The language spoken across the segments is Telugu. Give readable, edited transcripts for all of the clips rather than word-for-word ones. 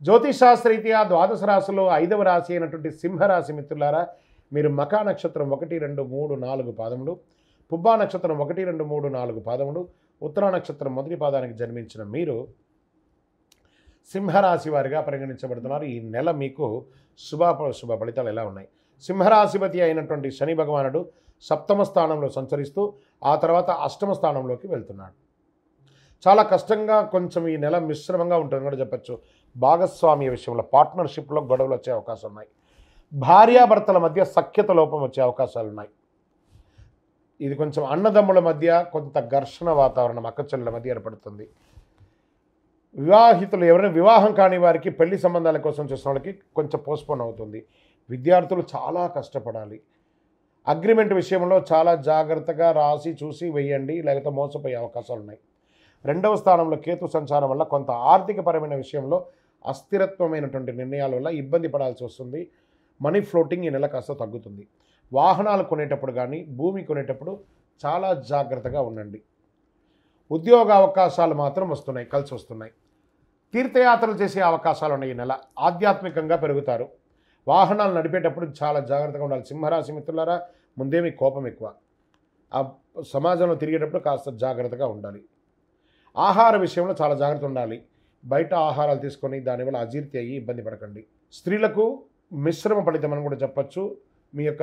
జ్యోతిషాస్త్రరీత్యా ద్వాదశ రాశుల్లో 5వ రాశి అయినటువంటి సింహరాశి మిత్రులారా, మీరు మకా నక్షత్రం 1, 2, 3, 4 పాదములు, పుబ్బా నక్షత్రం 1, 2, 3, 4 పాదములు, ఉత్తరా నక్షత్రం మొదటి పాదానికి జన్మించిన మీరు సింహరాశి వారిగా పరిగణించబడుతున్నారు. ఈ నెల మీకు శుభ ఫలితాలు ఎలా ఉన్నాయి? సింహరాశిపతి అయినటువంటి శని భగవానుడు సప్తమ స్థానంలో సంచరిస్తూ ఆ తర్వాత అష్టమ స్థానంలోకి వెళ్తున్నాడు. చాలా కష్టంగా, కొంచెం ఈ నెల మిశ్రమంగా ఉంటుందని కూడా చెప్పచ్చు. భాగస్వామ్య విషయంలో పార్ట్నర్షిప్లో గొడవలు వచ్చే అవకాశాలు ఉన్నాయి. భార్యాభర్తల మధ్య సఖ్యత లోపం వచ్చే అవకాశాలు ఉన్నాయి. ఇది కొంచెం అన్నదమ్ముల మధ్య కొంత ఘర్షణ వాతావరణం అక్కచెల్లెల మధ్య ఏర్పడుతుంది. వివాహితులు ఎవరైనా వివాహం కాని వారికి పెళ్లి సంబంధాల కోసం చూసిన వాళ్ళకి కొంచెం పోస్ట్పోన్ అవుతుంది. విద్యార్థులు చాలా కష్టపడాలి. అగ్రిమెంట్ విషయంలో చాలా జాగ్రత్తగా రాసి చూసి వేయండి, లేకపోతే మోసపోయే అవకాశాలు ఉన్నాయి. 2వ స్థానంలో కేతు సంచారం వల్ల కొంత ఆర్థికపరమైన విషయంలో అస్థిరత్వమైనటువంటి నిర్ణయాల వల్ల ఇబ్బంది పడాల్సి వస్తుంది. మనీ ఫ్లోటింగ్ ఈ నెల కాస్త తగ్గుతుంది. వాహనాలు కొనేటప్పుడు కానీ భూమి కొనేటప్పుడు చాలా జాగ్రత్తగా ఉండండి. ఉద్యోగ అవకాశాలు మాత్రం వస్తున్నాయి, కలిసి వస్తున్నాయి. తీర్థయాత్రలు చేసే అవకాశాలు ఉన్నాయి. ఈ నెల ఆధ్యాత్మికంగా పెరుగుతారు. వాహనాలు నడిపేటప్పుడు చాలా జాగ్రత్తగా ఉండాలి. సింహరాశి మిత్రులారా, ముందేమి కోపం ఎక్కువ. ఆ సమాజంలో తిరిగేటప్పుడు కాస్త జాగ్రత్తగా ఉండాలి. ఆహార విషయంలో చాలా జాగ్రత్త ఉండాలి. బయట ఆహారాలు తీసుకొని దానివల్ల అజీర్తి అయ్యి ఇబ్బంది పడకండి. స్త్రీలకు మిశ్రమ ఫలితం అని కూడా చెప్పచ్చు. మీ యొక్క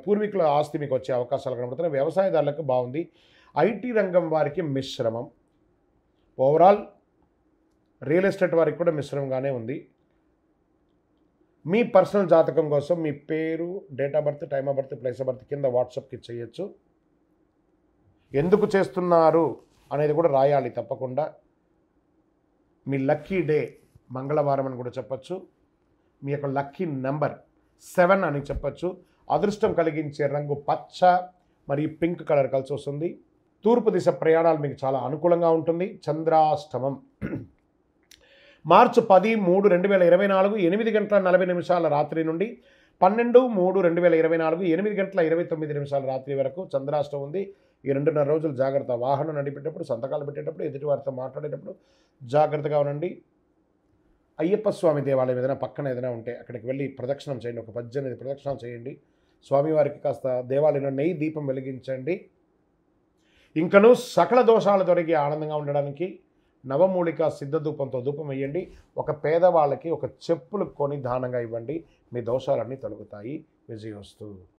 పూర్వీకుల ఆస్తి మీకు వచ్చే అవకాశాలు కనబడుతున్నాయి. వ్యవసాయదారులకు బాగుంది. ఐటీ రంగం వారికి మిశ్రమం. ఓవరాల్ రియల్ ఎస్టేట్ వారికి కూడా మిశ్రమంగానే ఉంది. మీ పర్సనల్ జాతకం కోసం మీ పేరు, date of birth, time of birth, place of birth కింద వాట్సాప్కి చేయొచ్చు. ఎందుకు చేస్తున్నారు అనేది కూడా రాయాలి తప్పకుండా. మీ లక్కీ డే మంగళవారం అని కూడా చెప్పచ్చు. మీ యొక్క లక్కీ నెంబర్ 7 అని చెప్పచ్చు. అదృష్టం కలిగించే రంగు పచ్చ మరియు పింక్ కలర్ కలిసి వస్తుంది. తూర్పు దిశ ప్రయాణాలు మీకు చాలా అనుకూలంగా ఉంటుంది. చంద్రాష్టమం మార్చి 10, 3, 2024 8 గంటల 40 నిమిషాల రాత్రి నుండి 12, 3, 2024 8 గంటల 29 నిమిషాల రాత్రి వరకు చంద్రాష్టమం ఉంది. ఈ 2.5 రోజులు జాగ్రత్త. వాహనం నడిపేటప్పుడు, సంతకాలు పెట్టేటప్పుడు, ఎదుటివారితో మాట్లాడేటప్పుడు జాగ్రత్తగా ఉండండి. అయ్యప్ప స్వామి దేవాలయం ఏదైనా పక్కన ఏదైనా ఉంటే అక్కడికి వెళ్ళి ప్రదక్షిణం చేయండి. ఒక 18 ప్రదక్షిణాలు చేయండి. స్వామివారికి కాస్త దేవాలయంలో నెయ్యి దీపం వెలిగించండి. ఇంకనూ సకల దోషాలు తొలగి ఆనందంగా ఉండడానికి నవమూలిక సిద్ధ ధూపంతో ధూపం వేయండి. ఒక పేదవాళ్ళకి ఒక చెప్పులు కొని దానంగా ఇవ్వండి. మీ దోషాలన్నీ తొలగుతాయి. విజయోస్తు.